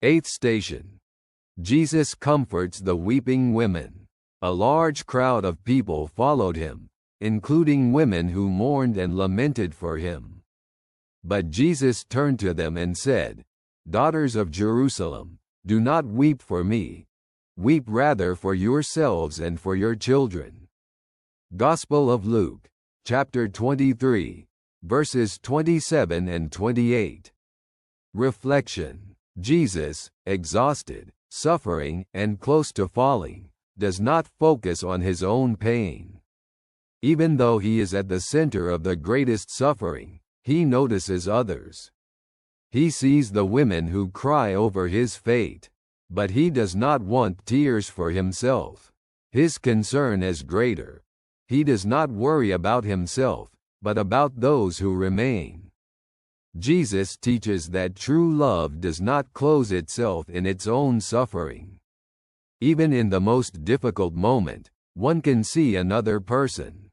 Eighth station. Jesus comforts the weeping women. A large crowd of people followed him, including women who mourned and lamented for him. But Jesus turned to them and said, "Daughters of Jerusalem, do not weep for me. Weep rather for yourselves and for your children." Gospel of Luke, chapter 23, verses 27 and 28. Reflection. Jesus, exhausted, suffering, and close to falling, does not focus on his own pain. Even though he is at the center of the greatest suffering, he notices others. He sees the women who cry over his fate, but he does not want tears for himself. His concern is greater. He does not worry about himself, but about those who remain. Jesus teaches that true love does not close itself in its own suffering. Even in the most difficult moment, one can see another person.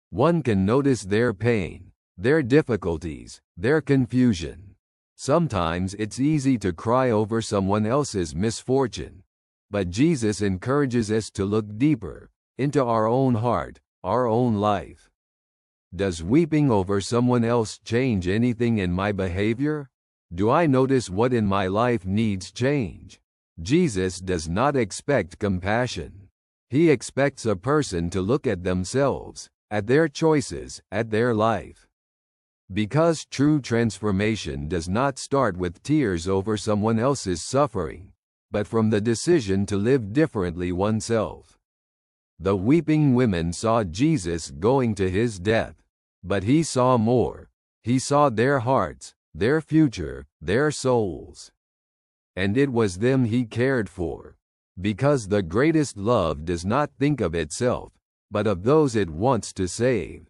One can notice their pain, their difficulties, their confusion. Sometimes it's easy to cry over someone else's misfortune, but Jesus encourages us to look deeper, into our own heart, our own life. Does weeping over someone else change anything in my behavior? Do I notice what in my life needs change? Jesus does not expect compassion. He expects a person to look at themselves, at their choices, at their life. Because true transformation does not start with tears over someone else's suffering, but from the decision to live differently oneself. The weeping women saw Jesus going to his death, but he saw more. He saw their hearts, their future, their souls. And it was them he cared for, because the greatest love does not think of itself, but of those it wants to save.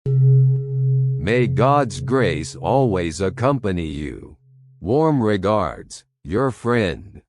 May God's grace always accompany you. Warm regards, your friend.